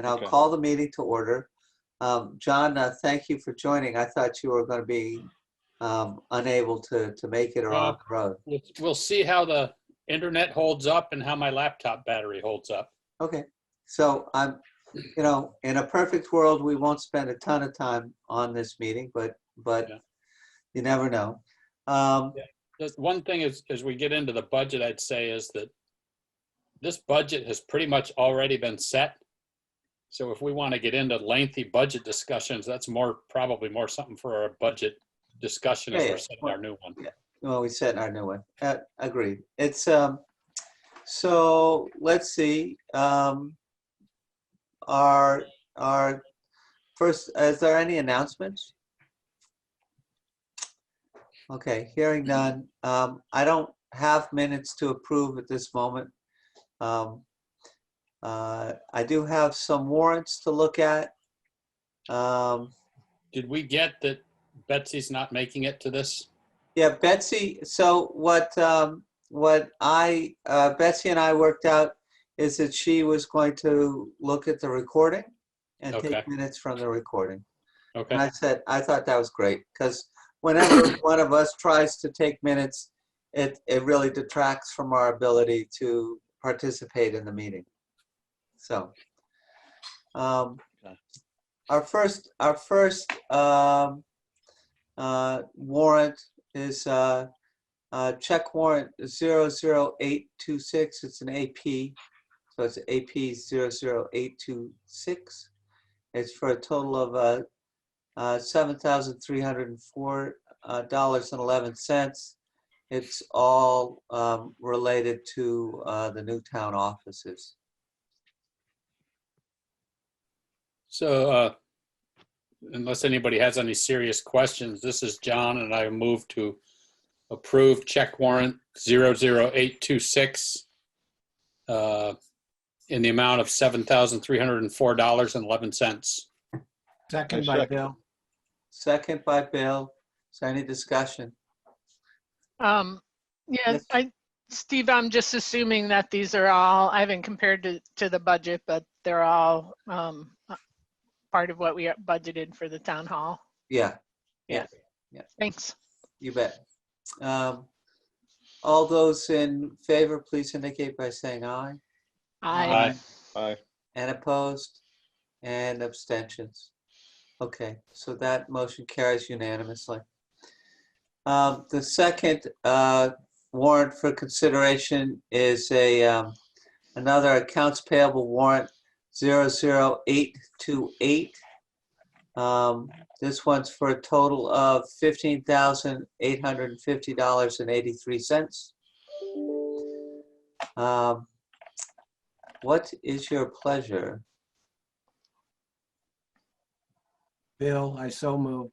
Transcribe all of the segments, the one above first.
and I'll Okay. call the meeting to order. John, thank you for joining. I thought you were going to be unable to make it or on the road. We'll see how the internet holds up and how my laptop battery holds up. Okay, so in a perfect world, we won't spend a ton of time on this meeting, but Yeah. you never know. The one thing is, as we get into the budget, I'd say is that this budget has pretty much already been set. So if we want to get into lengthy budget discussions, that's probably more something for our budget discussion as we're setting our new one. Yeah. Well, we set our new one. Agreed. It's so let's see. Our first, is there any announcements? Okay, hearing none. I don't have minutes to approve at this moment. I do have some warrants to look at. Did we get that Betsy's not making it to this? Yeah, Betsy. So what Betsy and I worked out is that she was going to look at the recording and take minutes from the recording. Okay. And I thought that was great, because whenever one of us tries to take minutes, it really detracts from our ability to participate in the meeting. So our first warrant is check warrant 00826. It's an AP, so it's AP 00826. It's for a total of $7,304.11. It's all related to the new town offices. So unless anybody has any serious questions, this is John, and I move to approve check warrant 00826 in the amount of $7,304.11. Second by Bill. Second by Bill. Is there any discussion? Yeah, Yes. Steve, I'm just assuming that these are all, I haven't compared to the budget, but they're all part of what we budgeted for the town hall. Yeah. Yeah. Yeah. Thanks. You bet. All those in favor, please indicate by saying aye. Aye. Aye. And opposed and abstentions. Okay, so that motion carries unanimously. The second warrant for consideration is another accounts payable warrant 00828. This one's for a total of $15,850.83. What is your pleasure? Bill, I so move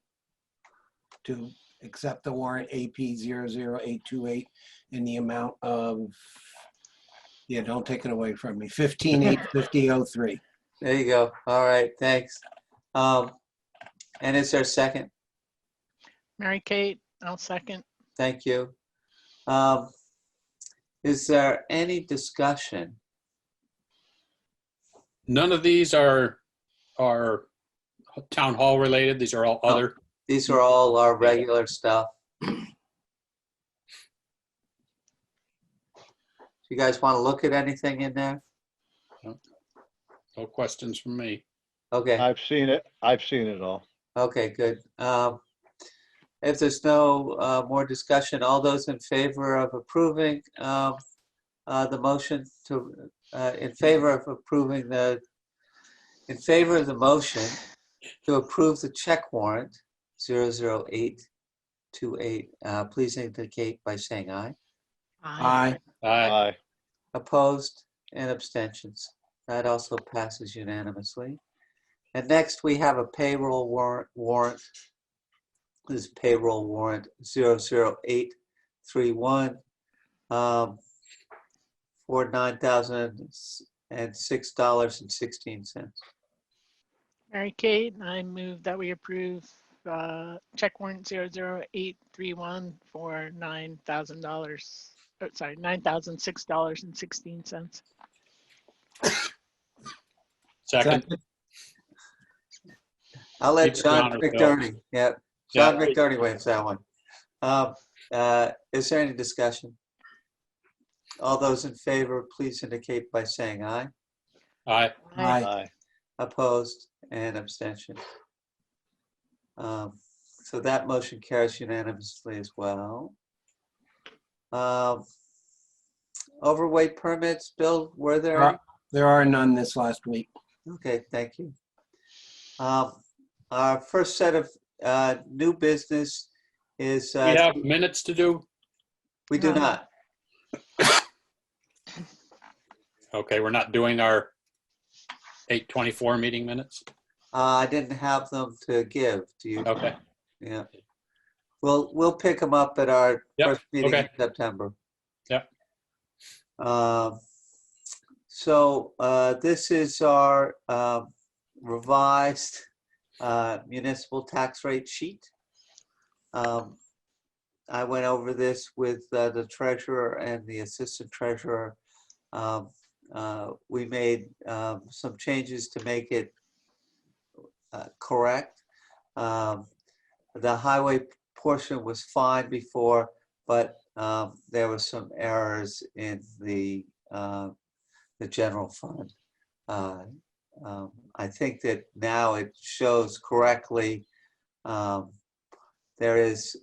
to accept the warrant AP 00828 in the amount of, yeah, don't take it away from me, $15,850.03. There you go. All right, thanks. And is there a second? Mary Kate, I'll second. Thank you. Is there any discussion? None of these are town hall related. These are all other. These are all our regular stuff. Do you guys want to look at anything in there? No questions from me. Okay. I've seen it. I've seen it all. Okay, good. If there's no more discussion, all those in favor of approving the motion to, in favor of the motion to approve the check warrant 00828, please indicate by saying aye. Aye. Aye. Aye. Opposed and abstentions. That also passes unanimously. And next we have a payroll warrant. This is payroll warrant 00831 for $9,006.16. Mary Kate, I move that we approve check warrant 00831 for $9,000. Sorry, $9,006.16. Second. I'll let Keep it John honest, Bill. McDermott, yeah, John Yeah. McDermott wins that one. Is there any discussion? All those in favor, please indicate by saying aye. Aye. Aye. Aye. Opposed and abstention. So that motion carries unanimously as well. Overweight permits, Bill, were there any? There are none this last week. Okay, thank you. Our first set of new business is, We have minutes to do. we do No. not. Okay, we're not doing our 8/24 meeting minutes. I didn't have them to give to you. Okay. Yeah. We'll pick them up at our Yep, first meeting in okay. September. Yep. So this is our revised municipal tax rate sheet. I went over this with the treasurer and the assistant treasurer. We made some changes to make it correct. The highway portion was fine before, but there were some errors in the general fund. I think that now it shows correctly. There is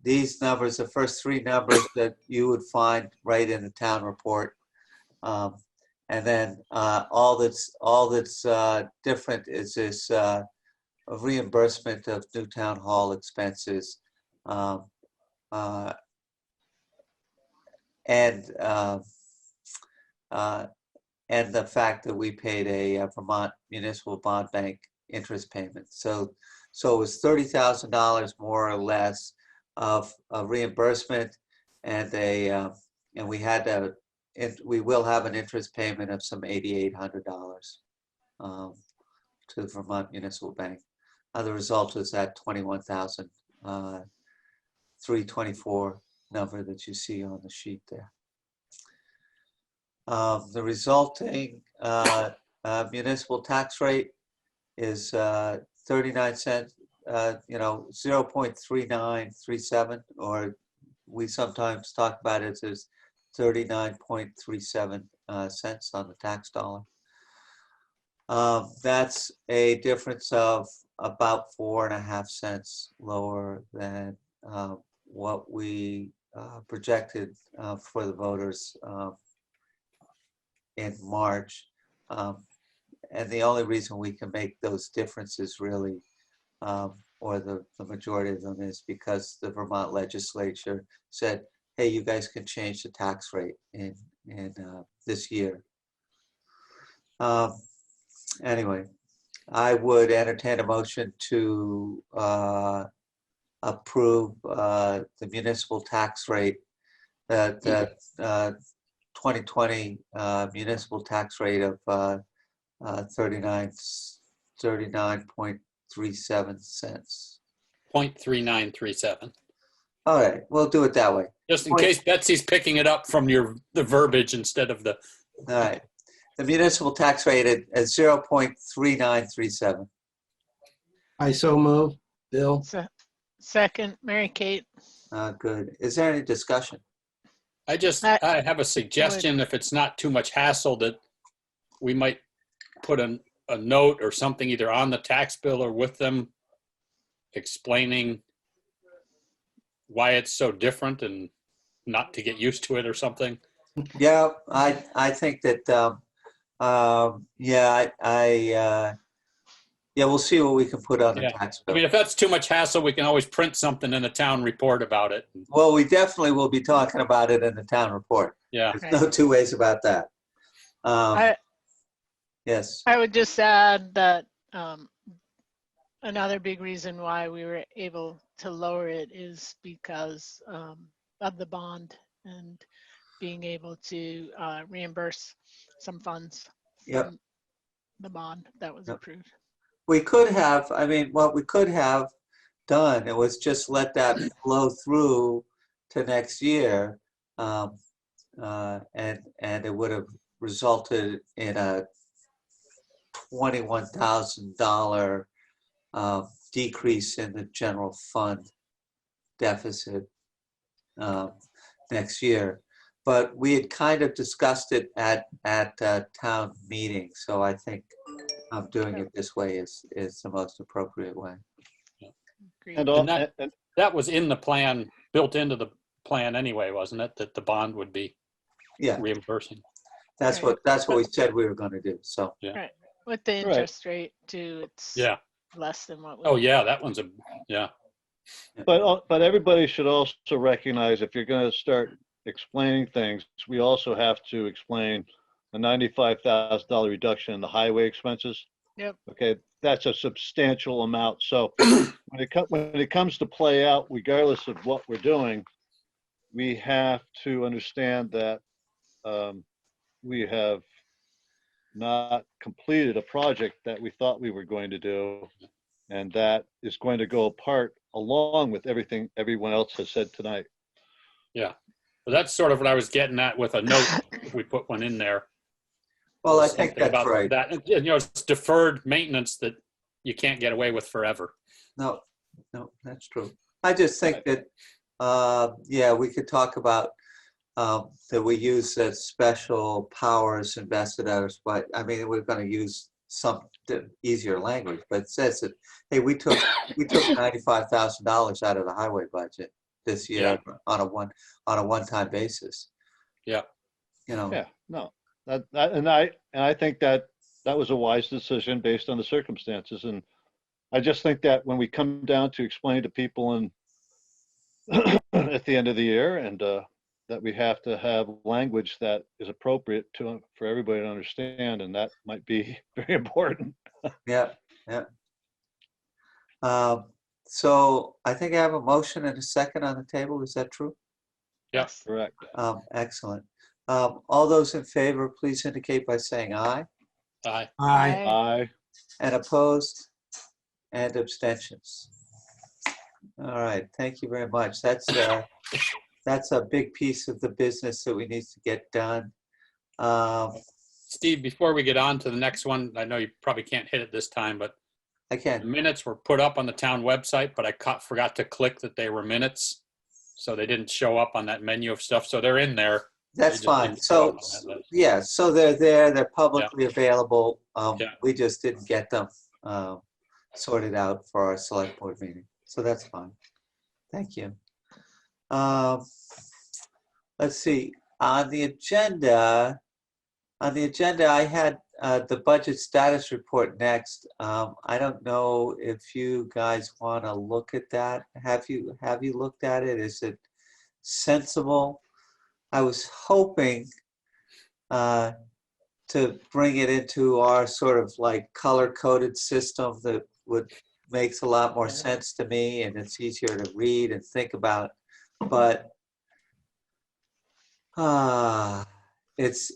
these numbers, the first three numbers that you would find right in the town report. And then all that's different is this reimbursement of new town hall expenses. And the fact that we paid a Vermont Municipal Bond Bank interest payment. So it was $30,000 more or less of reimbursement, and we had to. We will have an interest payment of some $8,800 to the Vermont Municipal Bank. The result is that $21,324 number that you see on the sheet there. The resulting municipal tax rate is 39 cents, 0.3937, or we sometimes talk about it as 39.37 cents on the tax dollar. That's a difference of about 4.5 cents lower than what we projected for the voters in March. And the only reason we can make those differences really, or the majority of them, is because the Vermont legislature said, hey, you guys can change the tax rate in this year. Anyway, I would entertain a motion to approve the municipal tax rate, that 2020 municipal tax rate of 39.37 cents. 0.3937. All right, we'll do it that way. Just in case Betsy's picking it up from the verbiage instead of the. All right. The municipal tax rate at 0.3937. I so move. Bill? Second, Mary Kate. Good. Is there any discussion? I have a suggestion, if it's not too much hassle, that we might put a note or something either on the tax bill or with them explaining why it's so different and not to get used to it or something. Yeah, I think that, we'll see what we can put on the Yeah. tax I bill. mean, if that's too much hassle, we can always print something in the town report about it. Well, we definitely will be talking about it in the town report. Yeah. There's no two ways about that. Yes. I would just add that another big reason why we were able to lower it is because of the bond and being able to reimburse some funds from the bond that was approved. We could have, I mean, what we could have done, it was just let that flow through to next year. And it would have resulted in a $21,000 decrease in the general fund deficit next year. But we had kind of discussed it at town meeting, so I think doing it this way is the most appropriate way. Agreed. And, And all, that- That was in the plan, built into the plan anyway, wasn't it? That the bond would be Yeah, reimbursing. that's Right. what we said we were going to do. So With the Right. interest rate too, it's Yeah. less than what we. Oh, yeah, that one's yeah. but everybody should also recognize if you're going to start explaining things, we also have to explain a $95,000 reduction in the highway expenses. Yep. Okay, that's a substantial amount. So when it comes to play out, regardless of what we're doing, we have to understand that we have not completed a project that we thought we were going to do, and that is going to go apart along with everything everyone else has said tonight. But that's sort of what I was getting at with a note, if we put one in there. well, I think Something that's about right. that, it's deferred maintenance that you can't get away with forever. No, that's true. I just think that, yeah, we could talk about that we use special powers invested in us, but I mean, we're going to use some easier language, but it says that, hey, we took $95,000 out of the highway budget this year on a one-time basis. Yeah. You know. Yeah, no, and I think that was a wise decision based on the circumstances. And I just think that when we come down to explain to people and at the end of the year, and that we have to have language that is appropriate for everybody to understand, and that might be very important. Yeah. So I think I have a motion and a second on the table. Is that true? Yeah. Yes. Correct. Excellent. All those in favor, please indicate by saying aye. Aye. Aye. I And opposed? And abstentions? All right, thank you very much. That's a big piece of the business that we need to get done. Steve, before we get on to the next one, I know you probably can't hit it this time, but I the can. minutes were put up on the town website, but I forgot to click that they were minutes. So they didn't show up on that menu of stuff. So they're in there. That's They just fine. didn't show So, up on that list. yeah, so they're there, they're publicly available. Yeah. We just didn't get them sorted out for our select board meeting. So that's fine. Thank you. Let's see, on the agenda, I had the budget status report next. I don't know if you guys want to look at that. Have you looked at it? Is it sensible? I was hoping to bring it into our sort of like color-coded system that makes a lot more sense to me, and it's easier to read and think about. But it's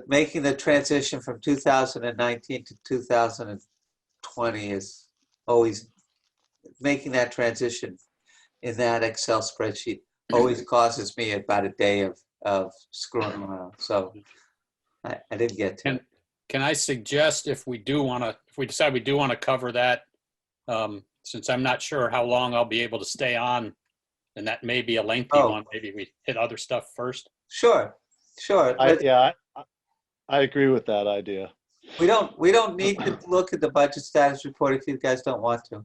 making the transition from 2019 to 2020 is always making that transition in that Excel spreadsheet always causes me about a day of screwing around. So I didn't get to it. Can I suggest if we decide we do want to cover that, since I'm not sure how long I'll be able to stay on, and that may be a lengthy one, maybe we hit other stuff first? Sure. I agree with that idea. We don't need to look at the budget status report if you guys don't want to.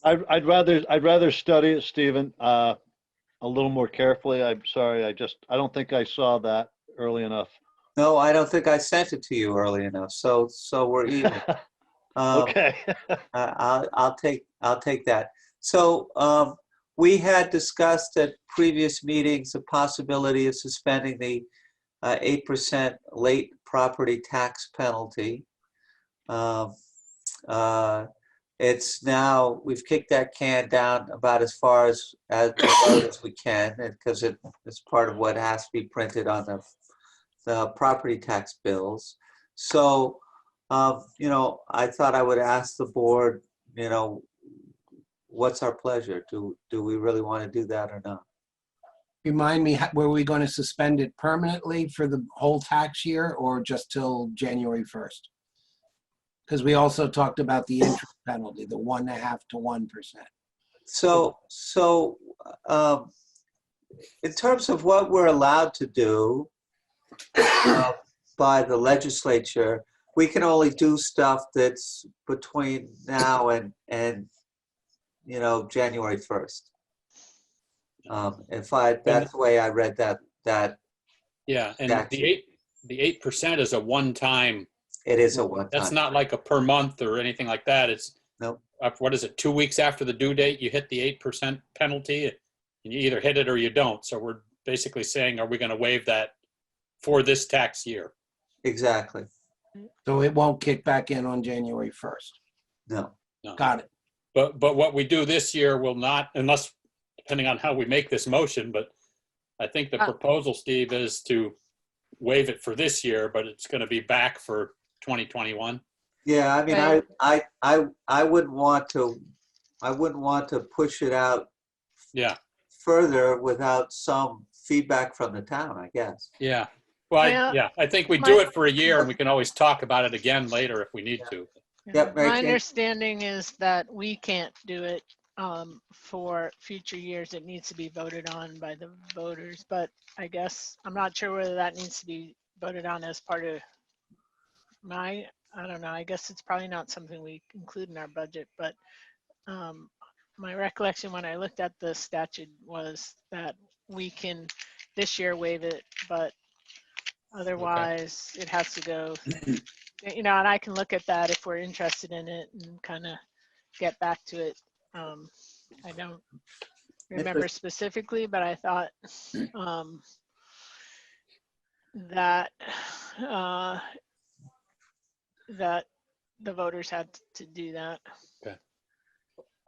I'd rather study it, Stephen, a little more carefully. I'm sorry, I don't think I saw that early enough. No, I don't think I sent it to you early enough. So we're even. Okay. I'll take that. So we had discussed at previous meetings the possibility of suspending the 8% late property tax penalty. It's now, we've kicked that can down about as far as we can, because it's part of what has to be printed on the property tax bills. So, I thought I would ask the board, what's our pleasure? Do we really want to do that or not? Remind me, were we going to suspend it permanently for the whole tax year or just till January 1st? Because we also talked about the interest penalty, the 1.5 to 1%. So in terms of what we're allowed to do by the legislature, we can only do stuff that's between now and January 1st. That's the way I read that. Yeah, and statute. the 8% is a one-time. It is a one-time. That's not like a per month or anything like that. It's Nope. What is it? 2 weeks after the due date, you hit the 8% penalty, and you either hit it or you don't. So we're basically saying, are we going to waive that for this tax year? Exactly. So it won't kick back in on January 1st. No. Got it. But what we do this year will not, unless, depending on how we make this motion, but I think the proposal, Steve, is to waive it for this year, but it's going to be back for 2021. Yeah, I mean, Right. I wouldn't want to push it out Yeah, further without some feedback from the town, I guess. yeah. Well, Yeah. I think we My- do it for a year, and we can always talk about it again later if we need to. Yep, Mary My Kate? understanding is that we can't do it for future years. It needs to be voted on by the voters, but I guess, I'm not sure whether that needs to be voted on as part of I don't know, I guess it's probably not something we include in our budget, but my recollection when I looked at the statute was that we can this year waive it, but otherwise it has to go, and I can look at that if we're interested in it and kind of get back to it. I don't remember specifically, but I thought that that the voters had to do that. Okay.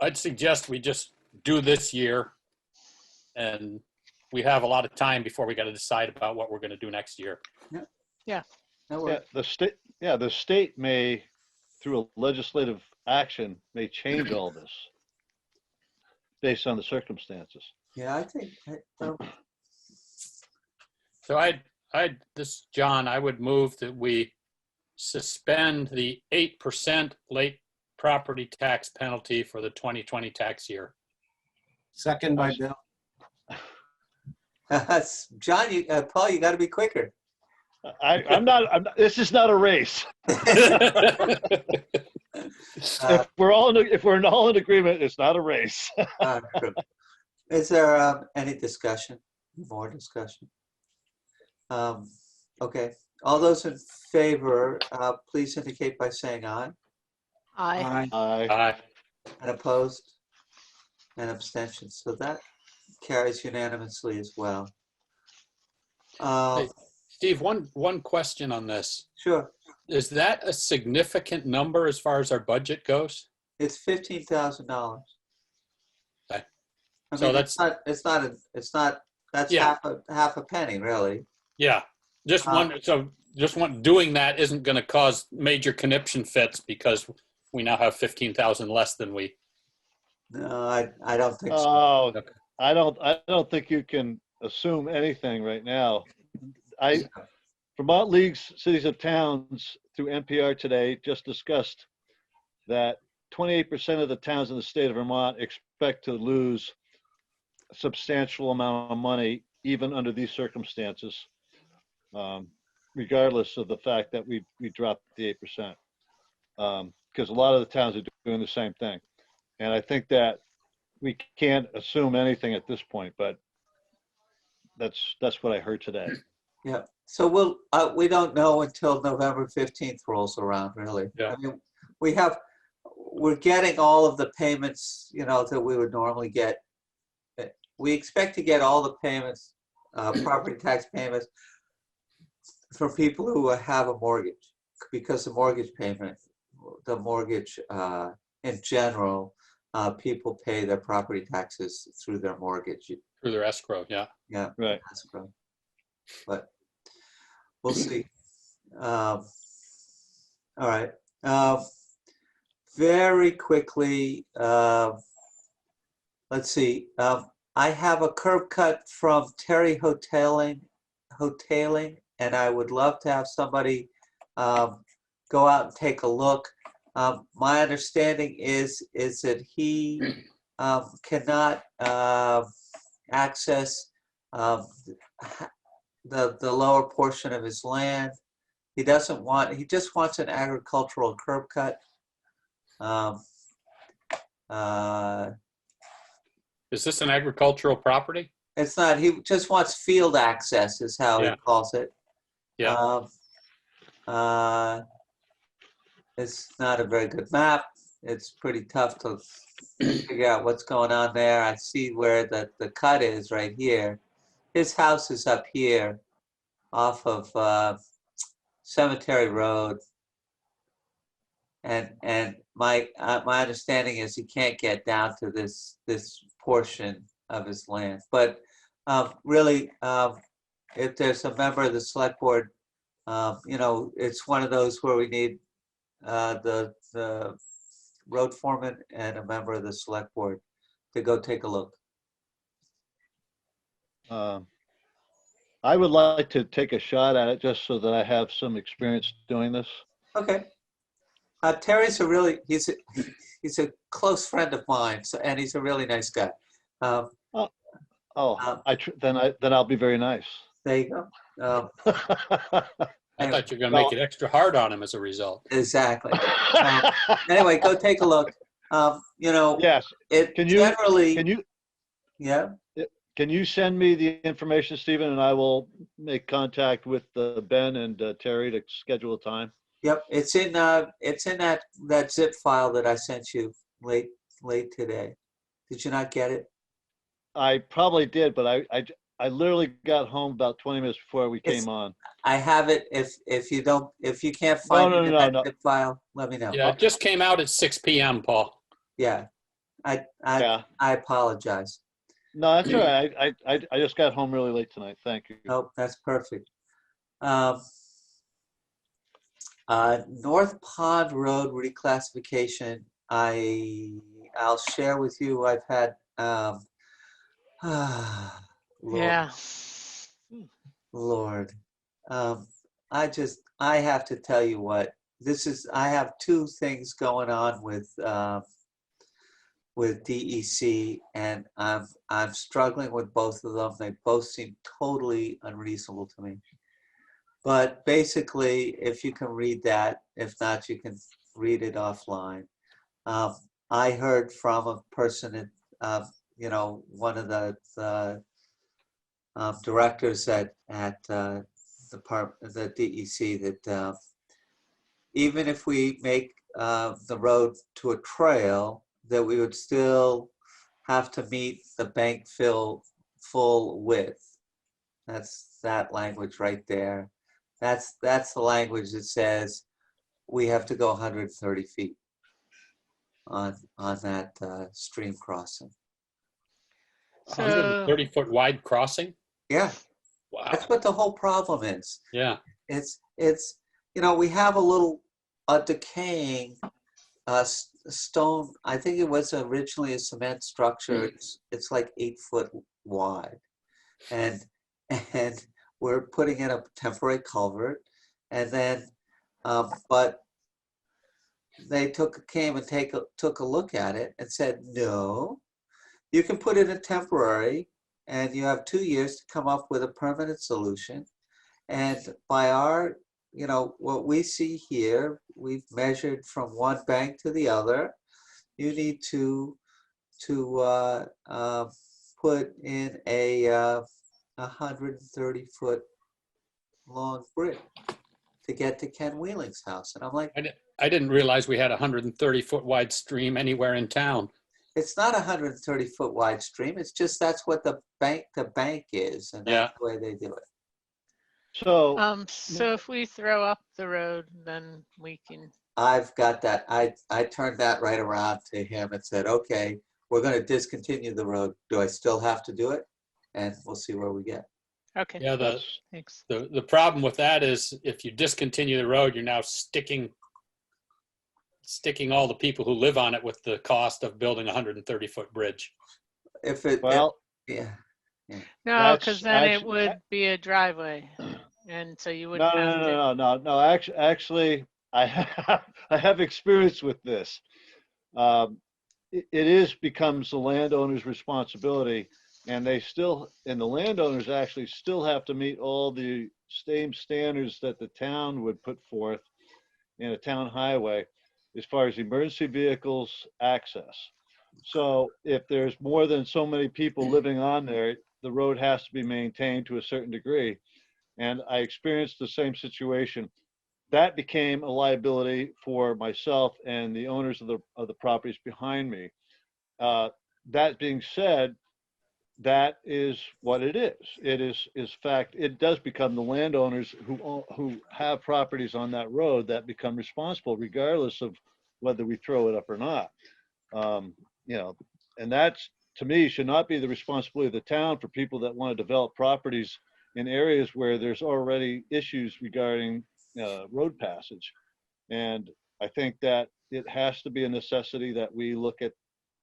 I'd suggest we just do this year, and we have a lot of time before we got to decide about what we're going to do next year. That Yeah, works. the state may, through a legislative action, may change all this based on the circumstances. Yeah, I think, So John, I would move that we suspend the 8% late property tax penalty for the 2020 tax year. Second by Bill. John, Paul, you got to be quicker. I'm not, this is not a race. If we're all in agreement, it's not a race. True. Is there any discussion? More discussion? Okay. All those in favor, please indicate by saying aye. Aye. Aye. And opposed? And abstentions. So that carries unanimously as well. Hey, Steve, one question on this. Sure. Is that a significant number as far as our budget goes? It's $15,000. Okay. I So mean, that's- that's Yeah. half a penny, really. Yeah. Just doing that isn't going to cause major conniption fits because we now have 15,000 less than we. No, I don't think so. Oh, Okay. I don't think you can assume anything right now. Vermont League's Cities of Towns through NPR today just discussed that 28% of the towns in the state of Vermont expect to lose a substantial amount of money even under these circumstances, regardless of the fact that we dropped the 8%. Because a lot of the towns are doing the same thing. And I think that we can't assume anything at this point, but that's what I heard today. Yeah. So we don't know until November 15th rolls around, really. Yeah. I mean, we're getting all of the payments, that we would normally get. We expect to get all the payments, property tax payments for people who have a mortgage, because the mortgage in general, people pay their property taxes through their mortgage. Through their escrow, yeah. Yeah. Right. Escrow. But we'll see. All right. Very quickly, let's see. I have a curb cut from Terry Hoteling, and I would love to have somebody go out and take a look. My understanding is that he cannot access the lower portion of his land. He doesn't want. He just wants an agricultural curb cut. Is this an agricultural property? It's not. He just wants field access, is how he Yeah. calls it. Yeah. It's not a very good map. It's pretty tough to figure out what's going on there. I see where the cut is right here. His house is up here off of Cemetery Road. And my understanding is he can't get down to this portion of his land. But really, if there's a member of the select board, it's one of those where we need the road foreman and a member of the select board to go take a look. I would like to take a shot at it just so that I have some experience doing this. Okay. Terry's he's a close friend of mine, and he's a really nice guy. Then I'll be very nice. There you go. I thought you were going to make it extra hard on him as a result. Exactly. Anyway, go take a look. Yes. It Can you? generally. Can you? Yeah. Can you send me the information, Stephen, and I will make contact with Ben and Terry to schedule a time. Yep. It's in that zip file that I sent you late today. Did you not get it? I probably did, but I literally got home about 20 minutes before we came on. I have it. If you can't find it in that zip file, let me know. Yeah, it just came out at 6 p.m., Paul. Yeah. I apologize. No, that's all right. I just got home really late tonight. Thank you. Nope, that's perfect. North Pond Road reclassification. I'll share with you. I've had Yeah. Lord. I have to tell you what this is. I have two things going on with DEC, and I'm struggling with both of them. They both seem totally unreasonable to me. But basically, if you can read that, if not, you can read it offline. I heard from a person at, one of the directors at the DEC that even if we make the road to a trail, that we would still have to meet the bank fill full width. That's that language right there. That's the language that says we have to go 130 feet on that stream crossing. So 130-foot wide crossing? Yeah, Wow. that's what the whole problem is. Yeah. It's we have a decaying stone. I think it was originally a cement structure. It's like 8 foot wide, and we're putting in a temporary culvert, and then but they came and took a look at it and said, no, you can put in a temporary, and you have 2 years to come up with a permanent solution. And by our, what we see here, we've measured from one bank to the other. You need to put in a 130-foot long bridge to get to Ken Wheeling's house. And I'm like, I didn't realize we had a 130-foot wide stream anywhere in town. it's not a 130-foot wide stream. It's just that's what the bank is, and that's the way they do it. So, so if we throw up the road, then we can. I've got that. I turned that right around to him and said, okay, we're going to discontinue the road. Do I still have to do it? And we'll see where we get. Okay. Yeah, Thanks. the problem with that is if you discontinue the road, you're now sticking all the people who live on it with the cost of building a 130-foot bridge. If it well, Yeah. No, That's because then it actually, would be a driveway. And so you no, wouldn't no, have no, to. no, no, no, actually, I have, I have experience with this. Um, it is becomes the landowner's responsibility, and and the landowners actually still have to meet all the same standards that the town would put forth in a town highway as far as emergency vehicles access. So if there's more than so many people living on there, the road has to be maintained to a certain degree. And I experienced the same situation. That became a liability for myself and the owners of the properties behind me. Uh, that being said, that is what it is. Is fact, it does become the landowners who have properties on that road that become responsible regardless of whether we throw it up or not. Um, you know, and that's, to me, should not be the responsibility of the town for people that want to develop properties in areas where there's already issues regarding road passage. And I think that it has to be a necessity that we look at,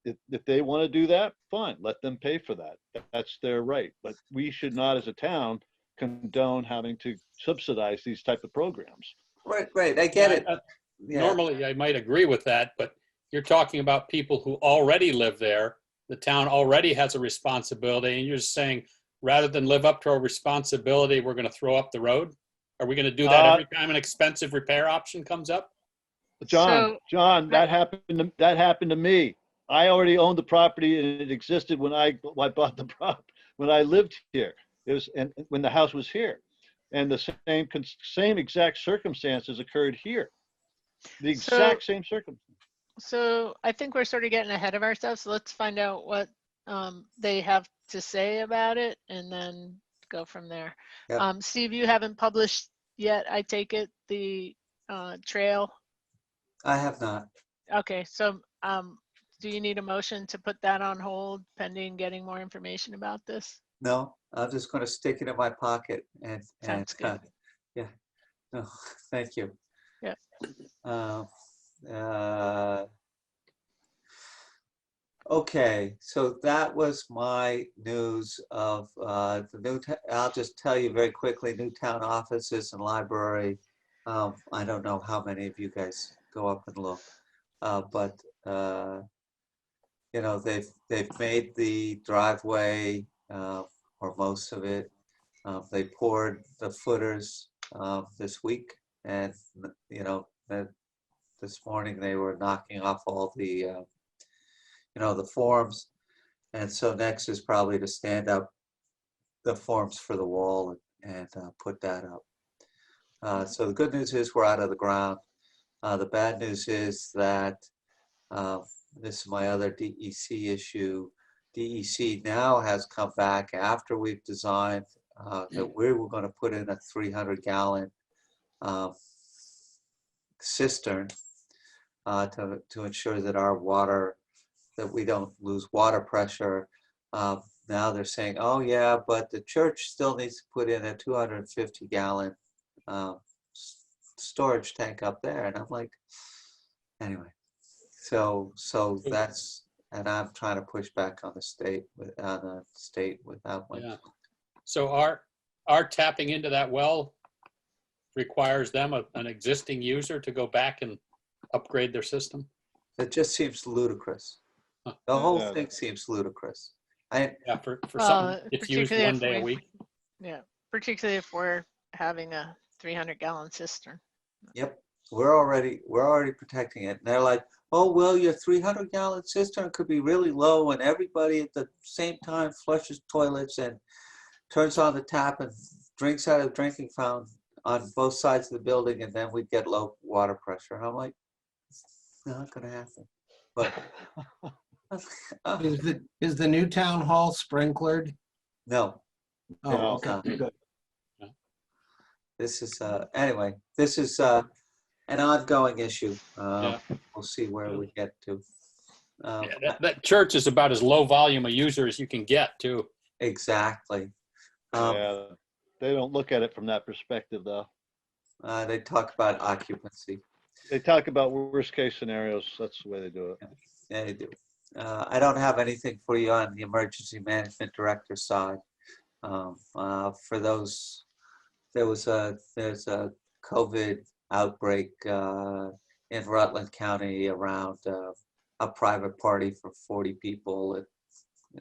if they want to do that, fine, let them pay for that. That's their right. But we should not, as a town, condone having to subsidize these type of programs. Right. I get it. Yeah. Normally, I might agree with that, but you're talking about people who already live there. The town already has a responsibility, and you're just saying, rather than live up to our responsibility, we're going to throw up the road? Are we going to do that every time an expensive repair option comes up? John, So, that happened to me. I already owned the property and it existed when I bought the prop, when I lived here. It was, and when the house was here. And the same exact circumstances occurred here. The so, exact same circumstance. so I think we're sort of getting ahead of ourselves. So let's find out what they have to say about it and then go from there. Yeah. Steve, you haven't published yet, I take it, the trail. I have not. Okay, so do you need a motion to put that on hold pending getting more information about this? No, I'm just going to stick it in my pocket and Sounds good. yeah. No, thank you. Yeah. Okay, so that was my news of the I'll just tell you very quickly, new town offices and library. I don't know how many of you guys go up and look, but you know, they've made the driveway or most of it. They poured the footers this week, and you know, this morning they were knocking off all the you know, the forms. And so next is probably to stand up the forms for the wall and put that up. So the good news is we're out of the ground. The bad news is that this is my other DEC issue. DEC now has come back after we've designed that we were going to put in a 300-gallon cistern to ensure that our water, that we don't lose water pressure. Now they're saying, oh yeah, but the church still needs to put in a 250-gallon storage tank up there. And I'm like, anyway, so that's, and I'm trying to push back on the state without much. Yeah. So our tapping into that well requires them, an existing user, to go back and upgrade their system? It just seems ludicrous. The whole thing seems ludicrous. Yeah, for something it's used particularly one if day a week. Yeah, particularly if we're having a 300-gallon cistern. Yep, we're already protecting it. And they're like, oh well, your 300-gallon cistern could be really low, and everybody at the same time flushes toilets and turns on the tap and drinks out of the drinking fountain on both sides of the building, and then we get low water pressure. And I'm like, it's not going to happen. But Is the new town hall sprinklered? no, Oh, No. okay, good. this is anyway. This is an ongoing issue. Yeah. We'll see where we get to. Yeah, that church is about as low volume a user as you can get, too. Exactly. Yeah, they don't look at it from that perspective, though. They talk about occupancy. They talk about worst case scenarios. That's the way they do it. Yeah, they do. I don't have anything for you on the emergency management director side. For those, there's a COVID outbreak in Rutland County around a private party for 40 people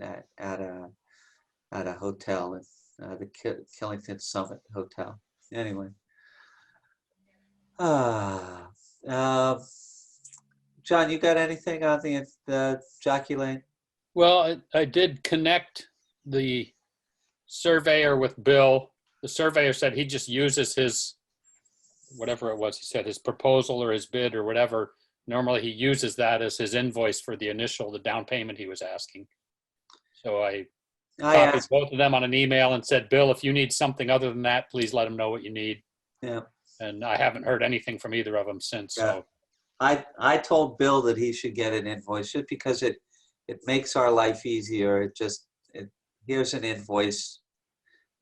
at a hotel at the Killington Summit Hotel. Anyway, John, you got anything on the Jockey Lane? Well, I did connect the surveyor with Bill. The surveyor said he just uses his, whatever it was, he said his proposal or his bid or whatever. Normally he uses that as his invoice for the down payment he was asking. So I copied asked, both of them on an email and said, Bill, if you need something other than that, please let him know what you need. yeah, And I haven't heard anything from either of them since. Yeah. So I told Bill that he should get an invoice just because it makes our life easier. Here's an invoice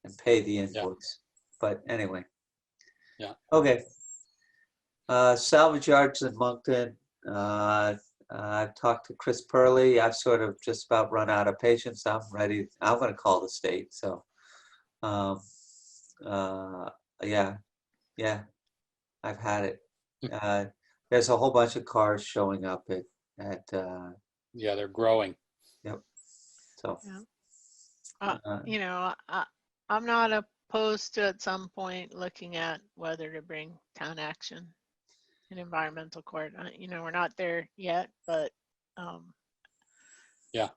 and pay the invoice. But anyway. Yeah. Okay. Salvage yards in Moncton. I've talked to Chris Purley. I've sort of just about run out of patience. I'm ready. I'm going to call the state. So, yeah, I've had it. There's a whole bunch of cars showing up at yeah, they're growing. Yep. So, You know, I'm not opposed to at some point looking at whether to bring town action in environmental court. You know, we're not there yet, but Yeah.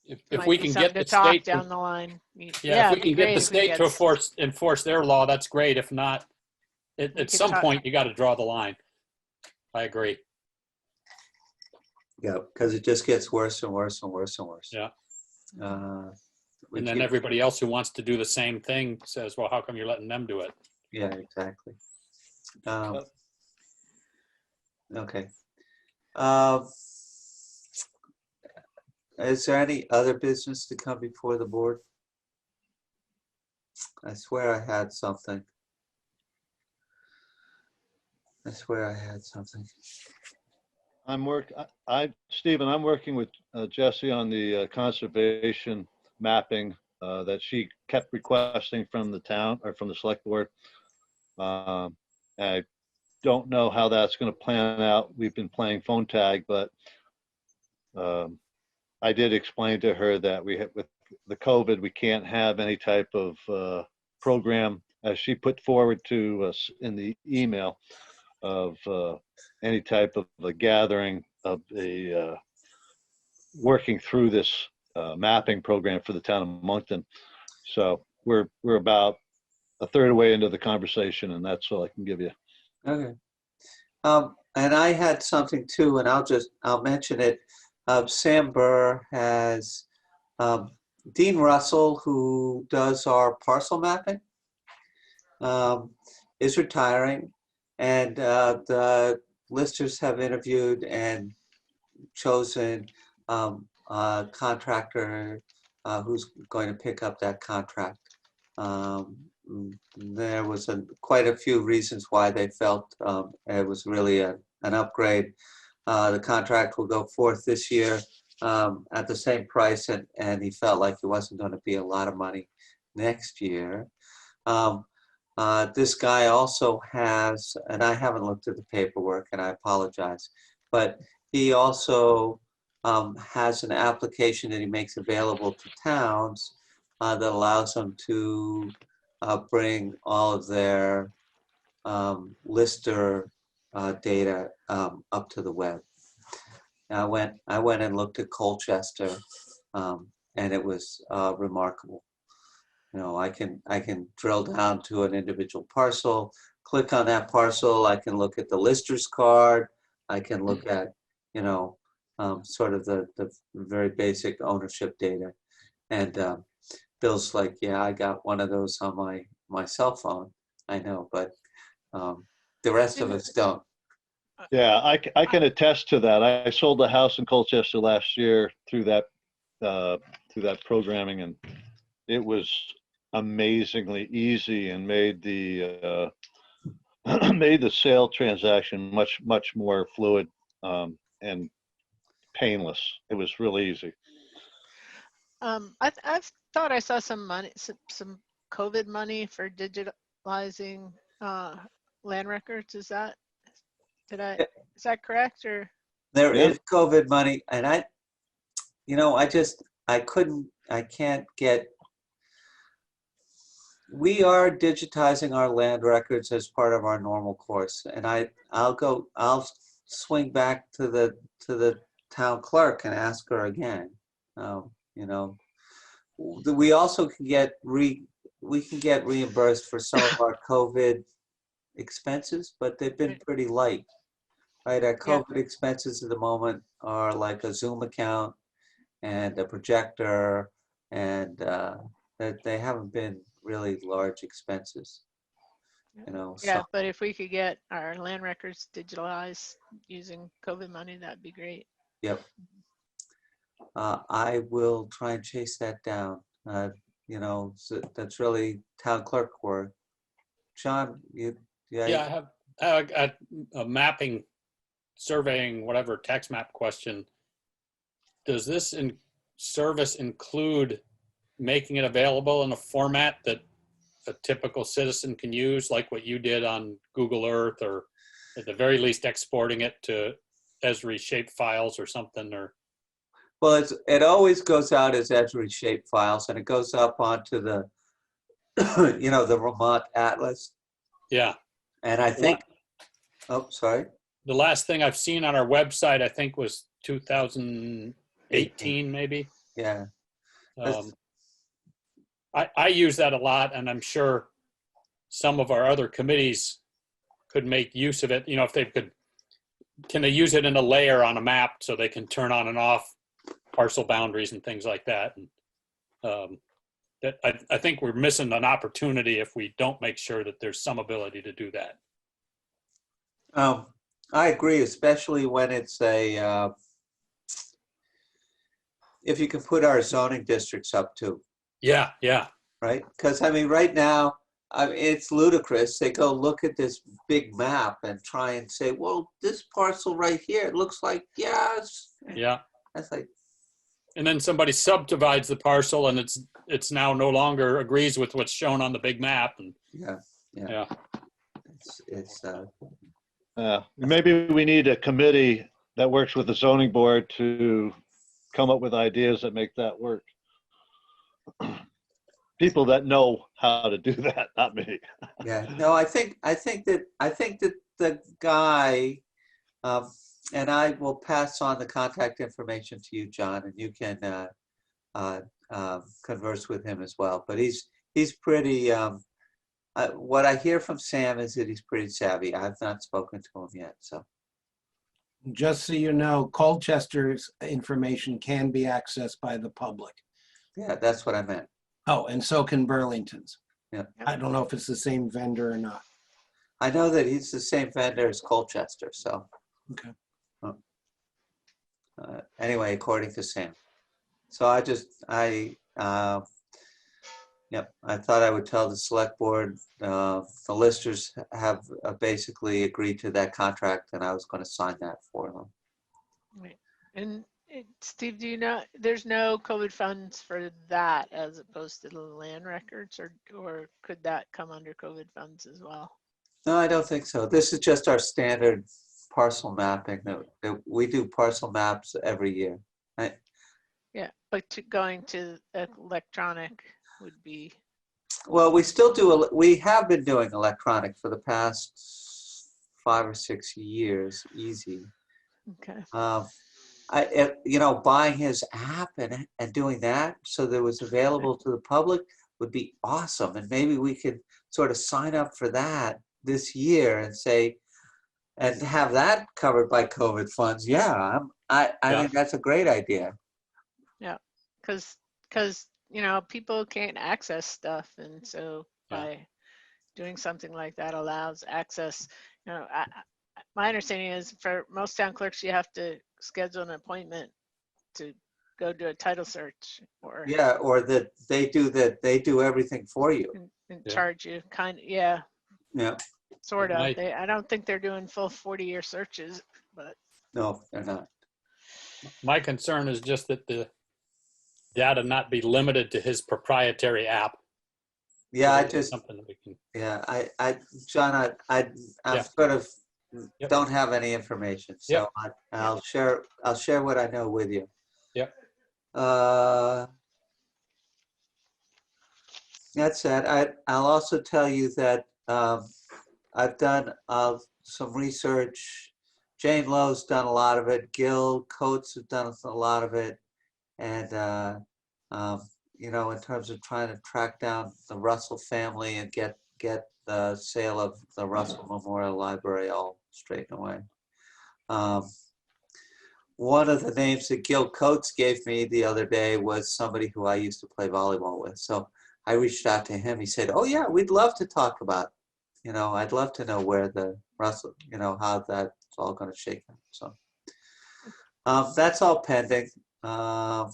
If might we be can something get the to talk state down the line. yeah, if we it'd be Mm-hmm. can get great the if we state could to get enforce their law, that's great. If not, We at could some talk- point you got to draw the line. I agree. yeah, because it just gets worse and worse and worse and worse. Yeah. We And then keep- everybody else who wants to do the same thing says, well, how come you're letting them do it? Yeah, exactly. Okay. Is there any other business to come before the board? I swear I had something. I swear I had something. Stephen, I'm working with Jesse on the conservation mapping that she kept requesting from the town or from the select board. I don't know how that's going to plan out. We've been playing phone tag, but I did explain to her that with the COVID, we can't have any type of program, as she put forward to us in the email, of any type of a gathering of a working through this mapping program for the town of Moncton. So we're about a third away into the conversation, and that's all I can give you. Okay. And I had something too, and I'll mention it. Sam Burr has Dean Russell, who does our parcel mapping, is retiring, and the listers have interviewed and chosen a contractor who's going to pick up that contract. There was quite a few reasons why they felt it was really an upgrade. The contract will go forth this year at the same price, and he felt like it wasn't going to be a lot of money next year. This guy also has, and I haven't looked at the paperwork, and I apologize, but he also has an application that he makes available to towns that allows them to bring all of their lister data up to the web. I went and looked at Colchester, and it was remarkable. You know, I can drill down to an individual parcel, click on that parcel. I can look at the lister's card. I can look at, you know, sort of the very basic ownership data. And Bill's like, yeah, I got one of those on my cell phone. I know, but the rest of us don't. Yeah, I can attest to that. I sold a house in Colchester last year through that programming, and it was amazingly easy and made the made the sale transaction much more fluid. And painless. It was really easy. I've thought I saw some money, some COVID money for digitalizing land records. Is that is that correct or? There Yeah. is COVID money, and I can't get. We are digitizing our land records as part of our normal course, and I'll swing back to the town clerk and ask her again. You know, we also can get reimbursed for some of our COVID expenses, but they've been pretty light. Right, our Yeah. COVID expenses at the moment are like a Zoom account and a projector, and that they haven't been really large expenses. Yeah, but if we could get our land records digitalized using COVID money, that'd be great. Yep. I will try and chase that down. So that's really town clerk work. John, Yeah, I have a mapping, surveying, whatever, tax map question. Does this service include making it available in a format that a typical citizen can use, like what you did on Google Earth, or at the very least exporting it to Esri shape files or something? Or well, it always goes out as Esri shape files, and it goes up onto the the Vermont Atlas. Yeah. And I think, oh, sorry. The last thing I've seen on our website, I think, was 2018, maybe. Yeah. I use that a lot, and I'm sure some of our other committees could make use of it. If they can they use it in a layer on a map so they can turn on and off parcel boundaries and things like that. And that I think we're missing an opportunity if we don't make sure that there's some ability to do that. I agree, especially when it's if you can put our zoning districts up too. Yeah, yeah. Right? Because right now, it's ludicrous. They go look at this big map and try and say, well, this parcel right here, it looks like, yes. Yeah. That's like. And then somebody subdivides the parcel, and it's now no longer agrees with what's shown on the big map. And yeah. It's maybe we need a committee that works with the zoning board to come up with ideas that make that work. People that know how to do that, not me. Yeah, no, I think that the guy, and I will pass on the contact information to you, John, and you can converse with him as well. But he's pretty. What I hear from Sam is that he's pretty savvy. I've not spoken to him yet, so. Just so you know, Colchester's information can be accessed by the public. Yeah, that's what I meant. Oh, and so can Burlington's. Yeah. I don't know if it's the same vendor or not. I know that he's the same vendor as Colchester, so. Okay. Anyway, according to Sam. So I thought I would tell the select board, the listers have basically agreed to that contract, and I was going to sign that for them. Right. And Steve, do you know, there's no COVID funds for that as opposed to the land records, or could that come under COVID funds as well? No, I don't think so. This is just our standard parcel mapping. That we do parcel maps every year. Right? Yeah, but going to electronic would be. Well, we have been doing electronic for the past 5 or 6 years, easy. Okay. Buying his app and doing that so that it was available to the public would be awesome. And maybe we could sort of sign up for that this year and say, and have that covered by COVID funds. Yeah, I think that's a great idea. Yeah, because people can't access stuff, and so by doing something like that allows access. My understanding is for most town clerks, you have to schedule an appointment to go do a title search, or or that they do everything for you and charge you sort of. I don't think they're doing full 40-year searches, but no, they're not. My concern is just that the data not be limited to his proprietary app. Yeah, I It's just, something that we can. yeah, John, I'm Yeah. sort of Yep. don't have any information, so Yep. I'll share what I know with you. Yep. That's it. I'll also tell you that I've done some research. Jane Lowe's done a lot of it. Gil Coates has done a lot of it. And, you know, in terms of trying to track down the Russell family and get the sale of the Russell Memorial Library all straightened away. One of the names that Gil Coates gave me the other day was somebody who I used to play volleyball with. So I reached out to him. He said, "Oh yeah, we'd love to talk about, you know, I'd love to know where the Russell, you know, how that's all going to shake out." So that's all pending. Yeah,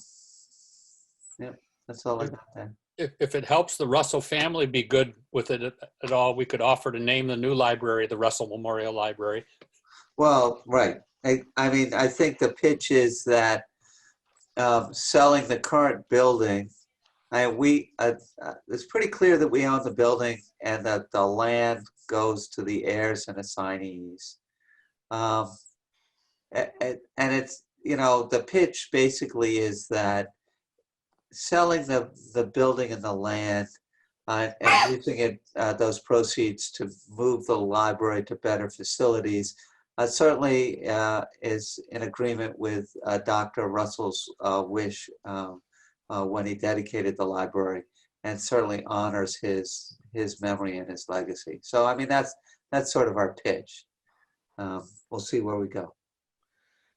that's all I got there. If it helps the Russell family be good with it at all, we could offer to name the new library the Russell Memorial Library. Well, right. I mean, I think the pitch is that selling the current building, it's pretty clear that we own the building and that the land goes to the heirs and assignees. And it's, you know, the pitch basically is that selling the building and the land and using it, those proceeds to move the library to better facilities certainly is in agreement with Dr. Russell's wish when he dedicated the library, and certainly honors his memory and his legacy. So I mean, that's sort of our pitch. We'll see where we go.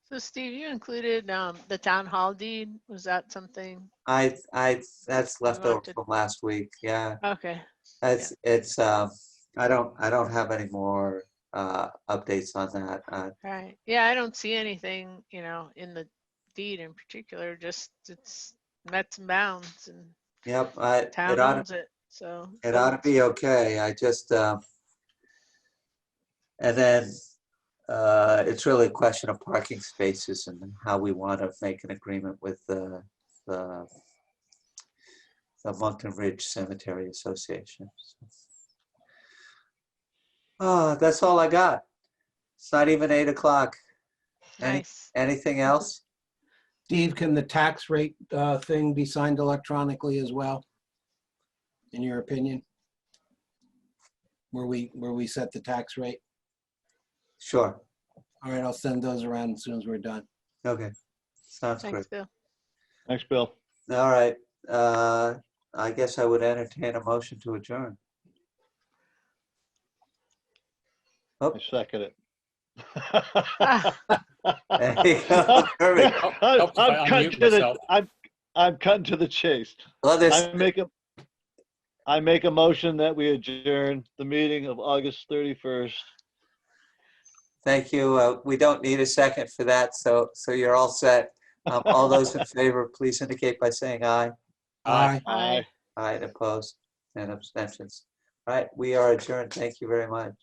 So Steve, you included the town hall deed. Was that something? That's left over wanted- from last week. Yeah, Okay. it's I don't have any more updates on that. Right. Yeah, I don't see anything, you know, in the deed in particular, just it's Mets and bounds and Yep, town owns it. So it ought to be okay. I just and then it's really a question of parking spaces and how we want to make an agreement with the Moncton Ridge Cemetery Association. That's all I got. It's not even 8 o'clock. nice. Anything else? Steve, can the tax rate thing be signed electronically as well? In your opinion? Where we set the tax rate? Sure. All right, I'll send those around as soon as we're done. Okay. Sounds Thanks, great. Bill. Thanks, Bill. All right. I guess I would entertain a motion to adjourn. I second it. There you go, Kirby. Helps if I unmute myself. I'm cutting to the chase. Well, this, I make a motion that we adjourn the meeting of August 31st. thank you. We don't need a second for that, so you're all set. All those in favor, please indicate by saying aye. Aye. Aye. Aye, opposed, and abstentions. All right, we are adjourned. Thank you very much.